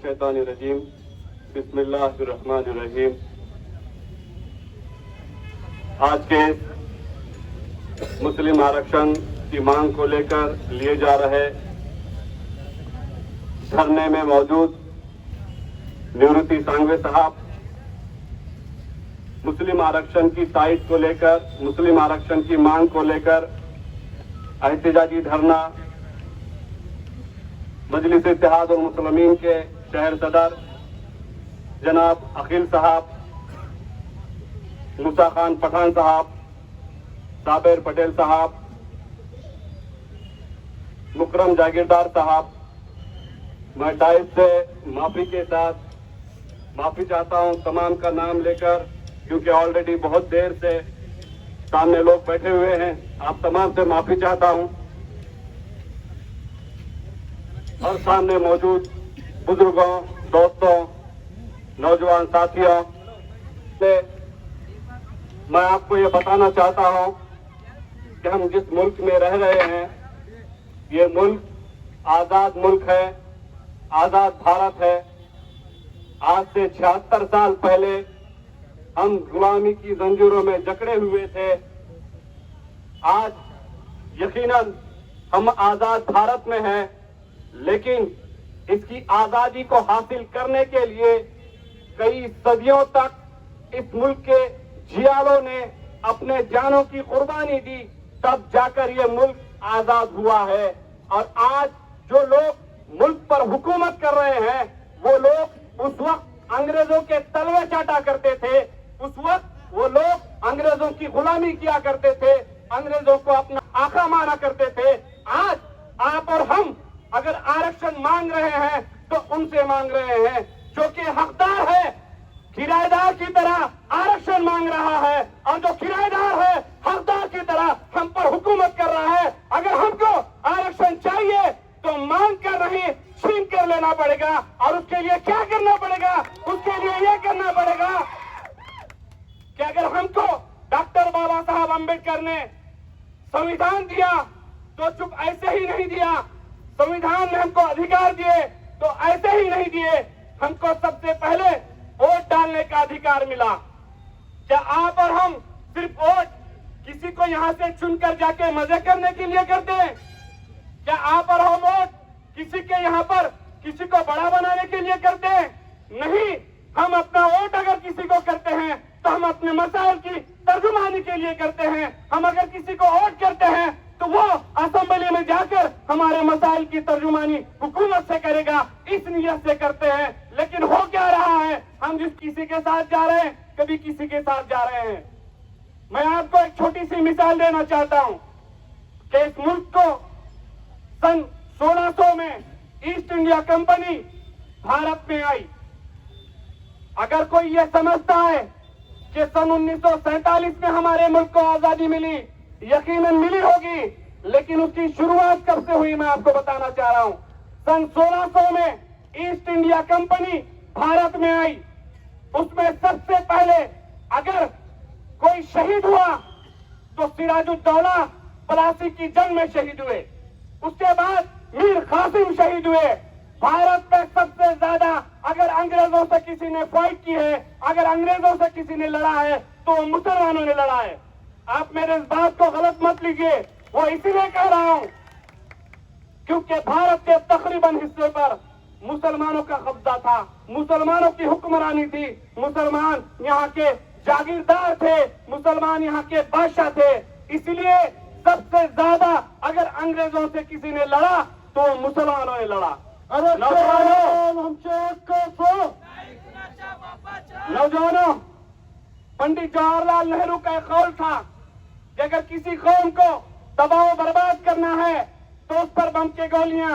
मिनश्शैतानिर्रजीम बिस्मिल्लाहिर्रहमानिर्रहीम। आज के मुस्लिम आरक्षण की मांग को लेकर लिए जा रहे धरने में मौजूद निवृत्ति सांघवी साहब मुस्लिम आरक्षण की साइट को लेकर, मुस्लिम आरक्षण की मांग को लेकर एहतजाजी धरना मजलिस इत्तेहाद और मुस्लिमीन के शहर सदर जनाब अखिल साहब, मूसा खान पठान साहब, साबिर पटेल साहब, मुकरम जागीरदार साहब, मैं डाइस से माफी के साथ माफी चाहता हूं तमाम का नाम लेकर, क्योंकि ऑलरेडी बहुत देर से सामने लोग बैठे हुए हैं। आप तमाम से माफी चाहता हूं और सामने मौजूद बुजुर्गों, दोस्तों, नौजवान साथियों से मैं आपको ये बताना चाहता हूं कि हम जिस मुल्क में रह रहे हैं, ये मुल्क आजाद मुल्क है, आजाद भारत है। आज से 76 साल पहले हम गुलामी की जंजीरों में जकड़े हुए थे। आज यकीनन हम आजाद भारत में हैं, लेकिन इसकी आजादी को हासिल करने के लिए कई सदियों तक इस मुल्क के जियालों ने अपने जानों की कुर्बानी दी, तब जाकर ये मुल्क आजाद हुआ है। और आज जो लोग मुल्क पर हुकूमत कर रहे हैं, वो लोग उस वक्त अंग्रेजों के तलवे चाटा करते थे, उस वक्त वो लोग अंग्रेजों की गुलामी किया करते थे, अंग्रेजों को अपना आका माना करते थे। आज आप और हम अगर आरक्षण मांग रहे हैं तो उनसे मांग रहे हैं जो कि हकदार है, किराएदार की तरह आरक्षण मांग रहा है, और जो किराएदार है हकदार की तरह हम पर हुकूमत कर रहा है। अगर हमको आरक्षण चाहिए तो मांग कर नहीं, छीन कर लेना पड़ेगा। और उसके लिए क्या करना पड़ेगा? उसके लिए यह करना पड़ेगा कि अगर हमको डॉक्टर बाबा साहब अम्बेडकर ने संविधान दिया तो चुप ऐसे ही नहीं दिया, संविधान ने हमको अधिकार दिए तो ऐसे ही नहीं दिए, हमको सबसे पहले वोट डालने का अधिकार मिला। क्या आप और हम सिर्फ वोट किसी को यहां से चुनकर जाके मजे करने के लिए करते हैं? क्या आप और हम वोट किसी के यहां पर किसी को बड़ा बनाने के लिए करते हैं? नहीं, हम अपना वोट अगर किसी को करते हैं तो हम अपने मसाइल की तर्जुमानी के लिए करते हैं। हम अगर किसी को वोट करते हैं तो वो असेंबली में जाकर हमारे मसाइल की तर्जुमानी हुकूमत से करेगा, इस नियत से करते हैं। लेकिन हो क्या रहा है? हम जिस किसी के साथ जा रहे हैं, कभी किसी के साथ जा रहे हैं। मैं आपको एक छोटी सी मिसाल देना चाहता हूं कि इस मुल्क को सन 1600 में ईस्ट इंडिया कंपनी भारत में आई। अगर कोई ये समझता है कि सन 1947 में हमारे मुल्क को आजादी मिली, यकीनन मिली होगी, लेकिन उसकी शुरुआत कब से हुई मैं आपको बताना चाह रहा हूं। सन 1600 में ईस्ट इंडिया कंपनी भारत में आई। उसमें सबसे पहले अगर कोई शहीद हुआ तो सिराजुद्दौला प्लासी की जंग में शहीद हुए, उसके बाद मीर कासिम शहीद हुए। भारत में सबसे ज्यादा अगर अंग्रेजों से किसी ने फाइट की है, अगर अंग्रेजों से किसी ने लड़ा है तो मुसलमानों ने लड़ा है। आप मेरे इस बात को गलत मत लीजिए, वो इसीलिए कह रहा हूं क्योंकि भारत के तकरीबन हिस्से पर मुसलमानों का कब्जा था, मुसलमानों की हुक्मरानी थी, मुसलमान यहाँ के जागीरदार थे, मुसलमान यहाँ के बादशाह थे। इसलिए सबसे ज्यादा अगर अंग्रेजों से किसी ने लड़ा तो मुसलमानों ने लड़ा। नौजवानों, पंडित जवाहरलाल नेहरू का एक कौल था कि अगर किसी कौम को तबाह बर्बाद करना है तो उस पर बम की गोलियां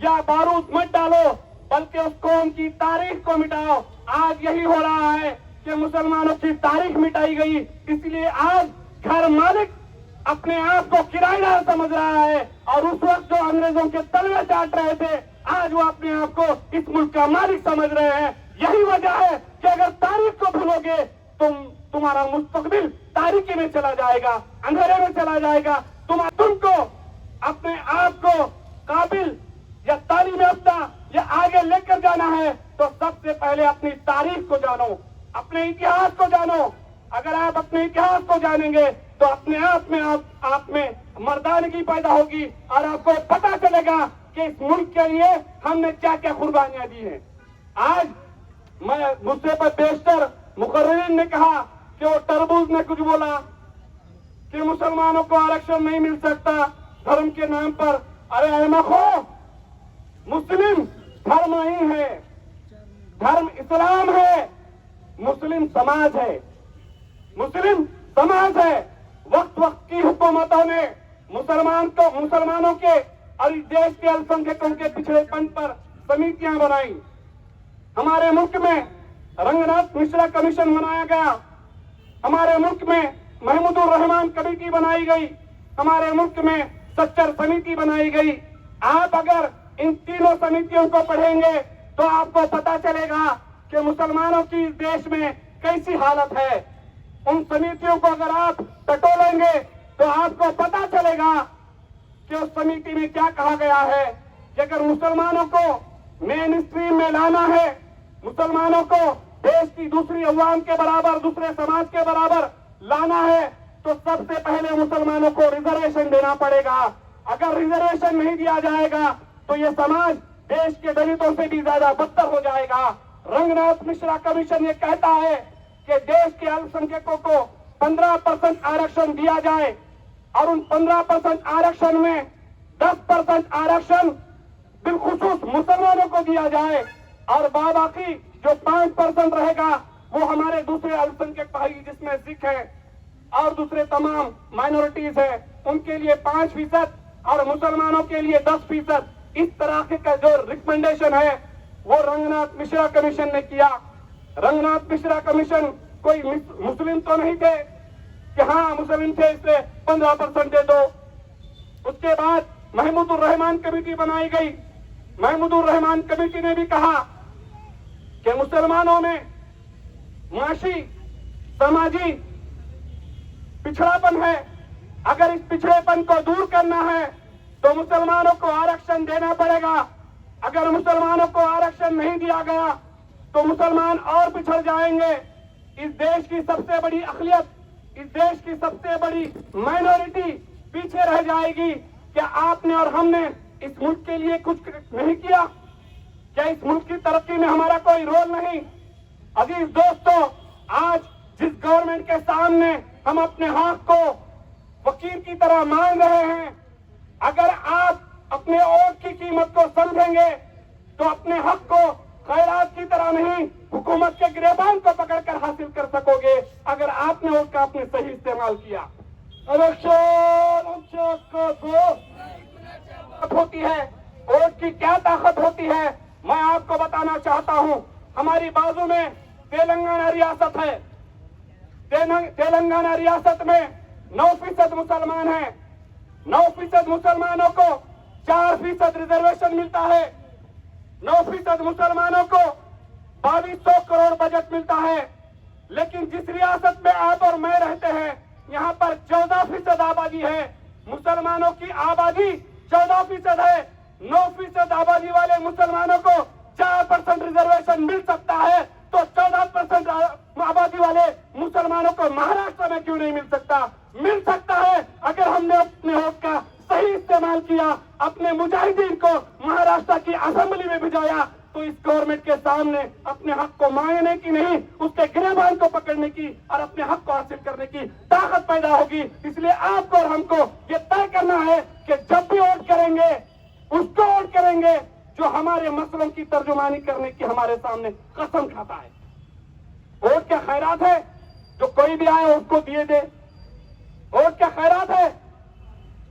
या बारूद मत डालो, बल्कि उस कौम की तारीख को मिटाओ। आज यही हो रहा है कि मुसलमानों की तारीख मिटाई गई। इसलिए आज घर मालिक अपने आप को किराएदार समझ रहा है, और उस वक्त जो अंग्रेजों के तलवे चाट रहे थे, आज वो अपने आप को इस मुल्क का मालिक समझ रहे हैं। यही वजह है कि अगर तारीख को भूलोगे तुम्हारा मुस्तकबिल तारीकी में चला जाएगा, अंधेरे में चला जाएगा। तुमको अपने आप को काबिल या तालीम याफ्ता ये आगे लेकर जाना है तो सबसे पहले अपनी तारीख को जानो, अपने इतिहास को जानो। अगर आप अपने इतिहास को जानेंगे तो अपने आप में मर्दानगी पैदा होगी और आपको पता चलेगा कि इस मुल्क के लिए हमने क्या क्या कुर्बानियां दी हैं। आज मुझसे पर बेशतर मुकर्रिरीन ने कहा कि वो तरबूज ने कुछ बोला कि मुसलमानों को आरक्षण नहीं मिल सकता धर्म के नाम पर। अरे अहमक हो, मुस्लिम धर्म नहीं है, धर्म इस्लाम है, मुस्लिम समाज है, मुस्लिम समाज है। वक्त वक्त की हुकूमतों ने मुसलमानों के और इस देश के अल्पसंख्यकों के पिछड़ेपन पर समितियां बनाई। हमारे मुल्क में रंगनाथ मिश्रा कमीशन बनाया गया, हमारे मुल्क में महमूदुर रहमान कमेटी बनाई गई, हमारे मुल्क में सच्चर समिति बनाई गई। आप अगर इन तीनों समितियों को पढ़ेंगे तो आपको पता चलेगा कि मुसलमानों की इस देश में कैसी हालत है। उन समितियों को अगर आप टटोलेंगे तो आपको पता चलेगा कि उस समिति में क्या कहा गया है कि अगर मुसलमानों को मेन स्ट्रीम में लाना है, मुसलमानों को देश की दूसरी अवाम के बराबर, दूसरे समाज के बराबर लाना है तो सबसे पहले मुसलमानों को रिजर्वेशन देना पड़ेगा। अगर रिजर्वेशन नहीं दिया जाएगा तो ये समाज देश के दलितों से भी ज्यादा बदतर हो जाएगा। रंगनाथ मिश्रा कमीशन ये कहता है कि देश के अल्पसंख्यकों को 15% आरक्षण दिया जाए और उन 15% आरक्षण में 10% आरक्षण बिलखुसूस मुसलमानों को दिया जाए और बाकी जो 5% रहेगा वो हमारे दूसरे अल्पसंख्यक भाई जिसमें सिख है और दूसरे तमाम माइनॉरिटीज है उनके लिए 5% और मुसलमानों के लिए 10%। इस तरह का जो रिकमेंडेशन है वो रंगनाथ मिश्रा कमीशन ने किया। रंगनाथ मिश्रा कमीशन कोई मुस्लिम तो नहीं थे कि हाँ मुस्लिम थे इसलिए 15% दे दो। उसके बाद महमूदुर रहमान कमेटी बनाई गई। महमूदुर रहमान कमेटी ने भी कहा कि मुसलमानों में माशी समाजी पिछड़ापन है, अगर इस पिछड़ेपन को दूर करना है तो मुसलमानों को आरक्षण देना पड़ेगा। अगर मुसलमानों को आरक्षण नहीं दिया गया तो मुसलमान और पिछड़ जाएंगे। इस देश की सबसे बड़ी अक़लियत, इस देश की सबसे बड़ी माइनॉरिटी पीछे रह जाएगी। क्या आपने और हमने इस मुल्क के लिए कुछ नहीं किया? क्या इस मुल्क की तरक्की में हमारा कोई रोल नहीं? अजीज दोस्तों, आज जिस गवर्नमेंट के सामने हम अपने हक को फकीर की तरह मांग रहे हैं, अगर आप अपने वोट की कीमत को समझेंगे तो अपने हक को खैरात की तरह नहीं, हुकूमत के गिरबान को पकड़कर हासिल कर सकोगे अगर आपने वोट का अपने सही इस्तेमाल किया। होती है वोट की क्या ताकत होती है मैं आपको बताना चाहता हूं। हमारी बाजू में तेलंगाना रियासत है। तेलंगाना रियासत में 9% मुसलमान हैं। 9% मुसलमानों को 4% रिजर्वेशन मिलता है। 9% मुसलमानों को 2200 करोड़ बजट मिलता है। लेकिन जिस रियासत में आप और मैं रहते हैं यहाँ पर 14% आबादी है। मुसलमानों की आबादी 14% है। 9% आबादी वाले मुसलमानों को 4% रिजर्वेशन मिल सकता है तो 14% आबादी वाले मुसलमानों को महाराष्ट्र में क्यों नहीं मिल सकता? मिल सकता है अगर हमने अपने वोट का सही इस्तेमाल किया, अपने मुजाहिदीन को महाराष्ट्र की असेंबली में भिजाया तो इस गवर्नमेंट के सामने अपने हक को मांगने की नहीं, उसके गिरबान को पकड़ने की और अपने हक को हासिल करने की ताकत पैदा होगी। इसलिए आपको और हमको ये तय करना है कि जब भी वोट करेंगे उसको वोट करेंगे जो हमारे मसलों की तर्जुमानी करने की हमारे सामने कसम खाता है। वोट क्या खैरात है जो कोई भी आए उसको दिए दे? वोट क्या खैरात है?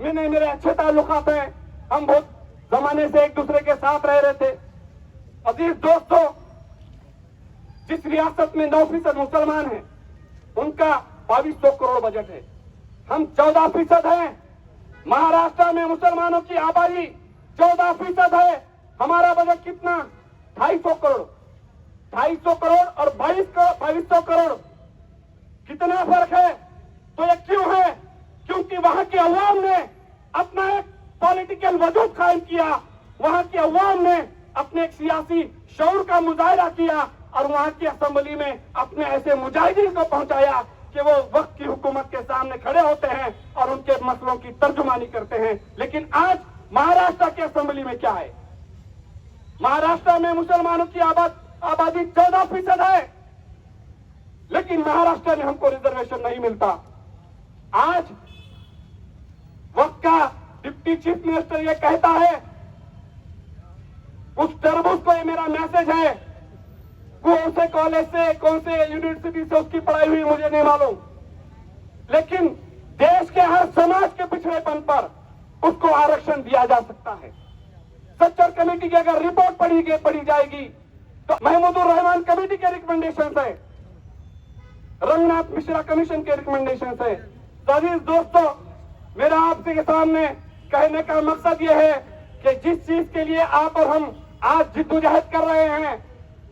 मेरे अच्छे ताल्लुकात हैं, हम बहुत जमाने से एक दूसरे के साथ रह रहे थे। अजीज दोस्तों, जिस रियासत में 9% मुसलमान हैं उनका 2200 करोड़ बजट है, हम 14% हैं। महाराष्ट्र में मुसलमानों की आबादी 14% है, हमारा बजट कितना? 250 करोड़। 250 करोड़ और 2200 करोड़ कितना फर्क है? तो ये क्यों है? क्योंकि वहां के अवाम ने अपना एक पॉलिटिकल वजूद कायम किया, वहां के अवाम ने अपने एक सियासी शऊर का मुजाहिरा किया और वहां की असेंबली में अपने ऐसे मुजाहिदीन को पहुंचाया कि वो वक्त की हुकूमत के सामने खड़े होते हैं और उनके मसलों की तर्जुमानी करते हैं। लेकिन आज महाराष्ट्र की असेंबली में क्या है? महाराष्ट्र में मुसलमानों की आबादी 14% है, लेकिन महाराष्ट्र में हमको रिजर्वेशन नहीं मिलता। आज वक्त का डिप्टी चीफ मिनिस्टर ये कहता है, उस तरबूज को ये मेरा मैसेज है, कौन से कॉलेज से कौन से यूनिवर्सिटी से उसकी पढ़ाई हुई मुझे नहीं मालूम, लेकिन देश के हर समाज के पिछड़ेपन पर उसको आरक्षण दिया जा सकता है। सच्चर कमेटी की अगर रिपोर्ट पढ़ी जाएगी तो महमूदुर रहमान कमेटी के रिकमेंडेशन है, रंगनाथ मिश्रा कमीशन के रिकमेंडेशन है। तो अजीज दोस्तों, मेरा आपके के सामने कहने का मकसद यह है कि जिस चीज के लिए आप और हम आज जिद्दोजहद कर रहे हैं,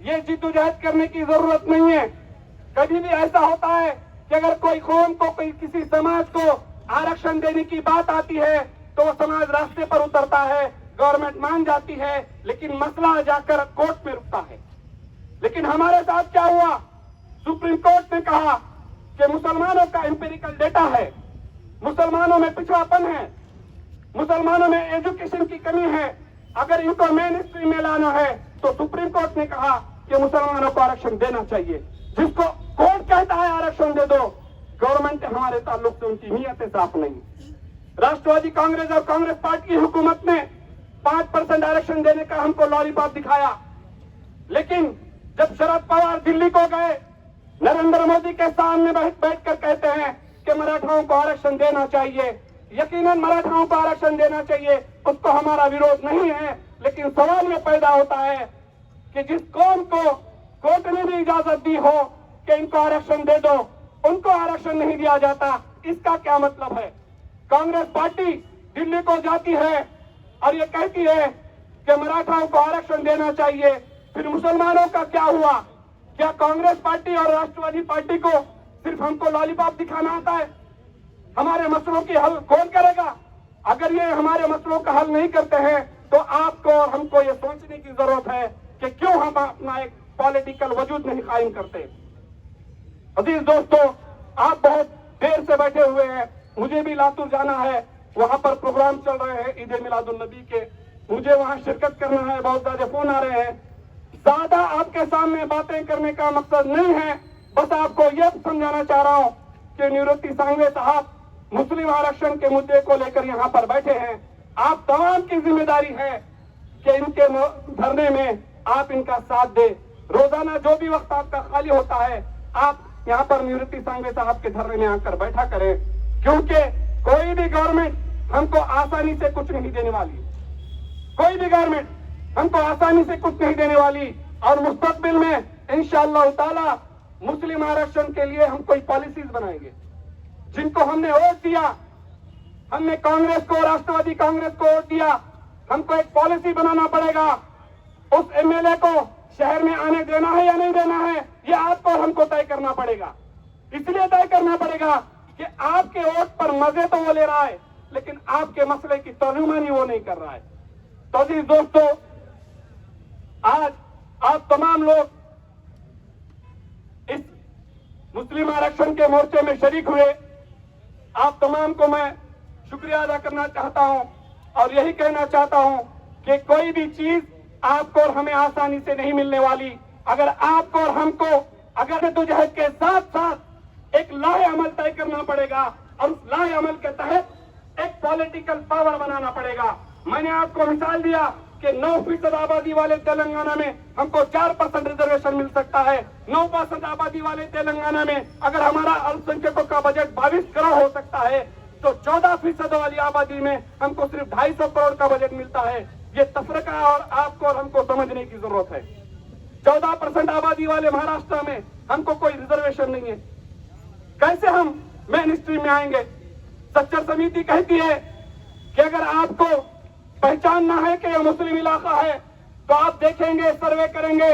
ये जिद्दोजहद करने की जरूरत नहीं है। कभी भी ऐसा होता है कि अगर कोई कौम को कोई किसी समाज को आरक्षण देने की बात आती है तो वो समाज रास्ते पर उतरता है, गवर्नमेंट मान जाती है, लेकिन मसला जाकर कोर्ट में रुकता है। लेकिन हमारे साथ क्या हुआ? सुप्रीम कोर्ट ने कहा कि मुसलमानों का एम्पिरिकल डेटा है, मुसलमानों में पिछड़ापन है, मुसलमानों में एजुकेशन की कमी है, अगर इनको मेन स्ट्रीम में लाना है तो सुप्रीम कोर्ट ने कहा कि मुसलमानों को आरक्षण देना चाहिए। जिसको कोर्ट कहता है आरक्षण दे दो, गवर्नमेंट हमारे ताल्लुक से उनकी नीयतें साफ नहीं। राष्ट्रवादी कांग्रेस और कांग्रेस पार्टी की हुकूमत ने 5% आरक्षण देने का हमको लॉलीपॉप दिखाया, लेकिन जब शरद पवार दिल्ली को गए, नरेंद्र मोदी के सामने बैठकर कहते हैं कि मराठाओं को आरक्षण देना चाहिए, यकीनन मराठाओं को आरक्षण देना चाहिए, उसको हमारा विरोध नहीं है। लेकिन सवाल ये पैदा होता है कि जिस कौम को कोर्ट ने भी इजाजत दी हो कि इनको आरक्षण दे दो, उनको आरक्षण नहीं दिया जाता, इसका क्या मतलब है? कांग्रेस पार्टी दिल्ली को जाती है और ये कहती है कि मराठाओं को आरक्षण देना चाहिए, फिर मुसलमानों का क्या हुआ? क्या कांग्रेस पार्टी और राष्ट्रवादी पार्टी को सिर्फ हमको लॉलीपॉप दिखाना आता है? हमारे मसलों की हल कौन करेगा? अगर ये हमारे मसलों का हल नहीं करते हैं तो आपको और हमको ये सोचने की जरूरत है कि क्यों हम अपना एक पॉलिटिकल वजूद नहीं कायम करते। अजीज दोस्तों, आप बहुत देर से बैठे हुए हैं, मुझे भी लातूर जाना है, वहां पर प्रोग्राम चल रहे हैं ईद मिलादुन नबी के, मुझे वहां शिरकत करना है, बहुत ज्यादा फोन आ रहे हैं। ज्यादा आपके सामने बातें करने का मकसद नहीं है, बस आपको यह समझाना चाह रहा हूं कि निवृत्ति सांगवे साहब मुस्लिम आरक्षण के मुद्दे को लेकर यहाँ पर बैठे हैं। आप तमाम की जिम्मेदारी है कि इनके धरने में आप इनका साथ दे। रोजाना जो भी वक्त आपका खाली होता है, आप यहाँ पर निवृत्ति सांगवे साहब के धरने में आकर बैठा करें, क्योंकि कोई भी गवर्नमेंट हमको आसानी से कुछ नहीं देने वाली, कोई भी गवर्नमेंट हमको आसानी से कुछ नहीं देने वाली। और मुस्तकबिल में इंशाअल्लाह ताला मुस्लिम आरक्षण के लिए हम कोई पॉलिसीज बनाएंगे। जिनको हमने वोट दिया, हमने कांग्रेस को, राष्ट्रवादी कांग्रेस को वोट दिया, हमको एक पॉलिसी बनाना पड़ेगा। उस एमएलए को शहर में आने देना है या नहीं देना है, ये आपको और हमको तय करना पड़ेगा। इसलिए तय करना पड़ेगा कि आपके वोट पर मजे तो वो ले रहा है, लेकिन आपके मसले की तर्जुमानी वो नहीं कर रहा है। तो जी दोस्तों, आज आप तमाम लोग इस मुस्लिम आरक्षण के मोर्चे में शरीक हुए, आप तमाम को मैं शुक्रिया अदा करना चाहता हूं और यही कहना चाहता हूं कि कोई भी चीज आपको और हमें आसानी से नहीं मिलने वाली। अगर आपको और हमको अगर जद्दोजहद के साथ साथ एक लाहे अमल तय करना पड़ेगा और उस लाहे अमल के तहत एक पॉलिटिकल पावर बनाना पड़ेगा। मैंने आपको मिसाल दिया कि 9% आबादी वाले तेलंगाना में हमको 4% रिजर्वेशन मिल सकता है। 9% आबादी वाले तेलंगाना में अगर हमारा अल्पसंख्यकों का बजट 22 करोड़ हो सकता है, तो 14% वाली आबादी में हमको सिर्फ 250 करोड़ का बजट मिलता है। ये तफरका और आपको और हमको समझने की जरूरत है। 14% आबादी वाले महाराष्ट्र में हमको कोई रिजर्वेशन नहीं है, कैसे हम मेन स्ट्रीम में आएंगे? सच्चर समिति कहती है कि अगर आपको पहचानना है कि यह मुस्लिम इलाका है तो आप देखेंगे, सर्वे करेंगे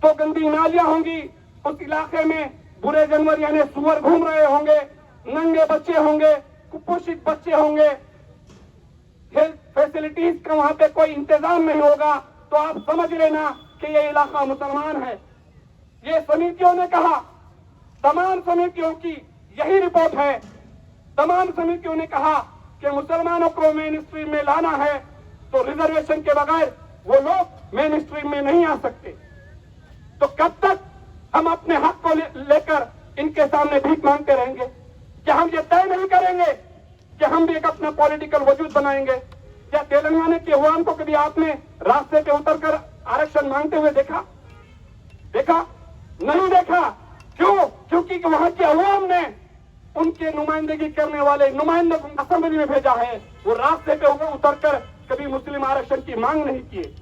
तो गंदी नालियां होंगी, उस इलाके में बुरे जानवर यानी सुअर घूम रहे होंगे, नंगे बच्चे होंगे, कुपोषित बच्चे होंगे, हेल्थ फैसिलिटीज का वहां पे कोई इंतजाम नहीं होगा, तो आप समझ लेना कि ये इलाका मुसलमान है। ये समितियों ने कहा, तमाम समितियों की यही रिपोर्ट है, तमाम समितियों ने कहा कि मुसलमानों को मेन स्ट्रीम में लाना है तो रिजर्वेशन के बगैर वो लोग मेन स्ट्रीम में नहीं आ सकते। तो कब तक हम अपने हक को लेकर इनके सामने भीख मांगते रहेंगे? क्या हम ये तय नहीं करेंगे कि हम भी एक अपना पॉलिटिकल वजूद बनाएंगे? क्या तेलंगाना के अवाम को कभी आपने रास्ते पे उतरकर आरक्षण मांगते हुए देखा? नहीं देखा। क्यों? क्योंकि वहां के अवाम ने उनके नुमाइंदगी करने वाले नुमाइंदों को असेंबली में भेजा है। वो रास्ते पे उतरकर कभी मुस्लिम आरक्षण की मांग नहीं किए।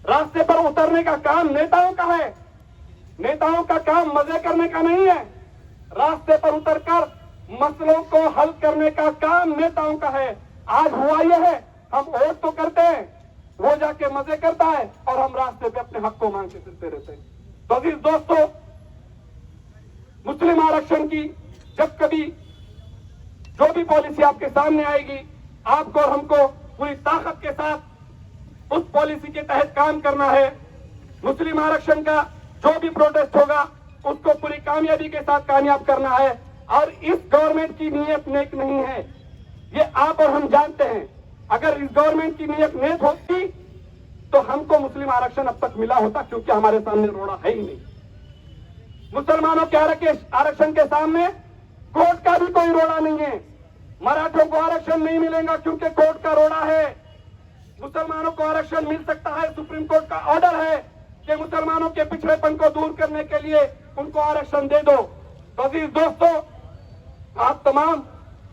रास्ते पर उतरने का काम नेताओं का है। नेताओं का काम मजे करने का नहीं है। रास्ते पर उतरकर मसलों को हल करने का काम नेताओं का है। आज हुआ यह है, हम वोट तो करते हैं, वो जाके मजे करता है और हम रास्ते पे अपने हक को मांग के फिरते रहते हैं। तो अजीज दोस्तों, मुस्लिम आरक्षण की जब कभी जो भी पॉलिसी आपके सामने आएगी, आपको और हमको पूरी ताकत के साथ उस पॉलिसी के तहत काम करना है। मुस्लिम आरक्षण का जो भी प्रोटेस्ट होगा उसको पूरी कामयाबी के साथ कामयाब करना है। और इस गवर्नमेंट की नीयत नेक नहीं है, ये आप और हम जानते हैं। अगर इस गवर्नमेंट की नीयत नेक होती तो हमको मुस्लिम आरक्षण अब तक मिला होता, क्योंकि हमारे सामने रोड़ा है ही नहीं। मुसलमानों के आरक्षण के सामने कोर्ट का भी कोई रोड़ा नहीं है। मराठों को आरक्षण नहीं मिलेगा क्योंकि कोर्ट का रोड़ा है। मुसलमानों को आरक्षण मिल सकता है, सुप्रीम कोर्ट का ऑर्डर है कि मुसलमानों के पिछड़ेपन को दूर करने के लिए उनको आरक्षण दे दो। तो अजीज दोस्तों, आप तमाम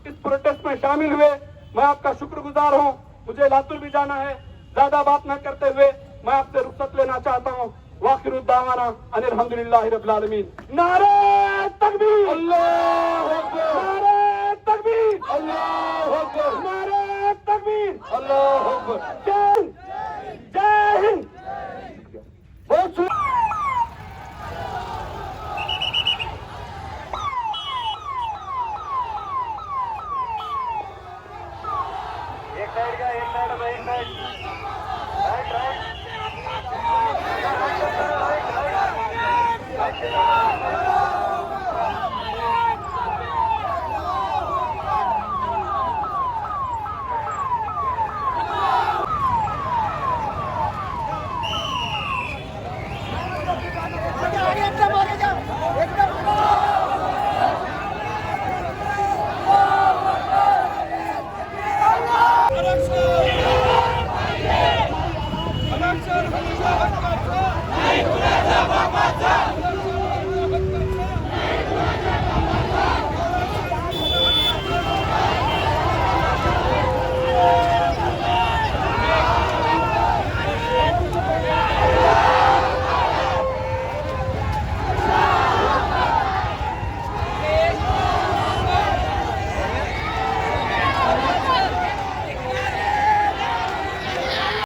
इस प्रोटेस्ट में शामिल हुए, मैं आपका शुक्रगुजार हूं। मुझे लातूर भी जाना है, ज्यादा बात न करते हुए मैं आपसे रुखसत लेना चाहता हूं। वाखिरुद दावाना अनिल हम्दुलिल्लाहि रब्बिल आलमीन। नारे तकबीर, अल्लाहु अकबर। नारे तकबीर, अल्लाहु अकबर। नारे तकबीर, अल्लाहु अकबर। जय हिंद। बहुत एक साइड।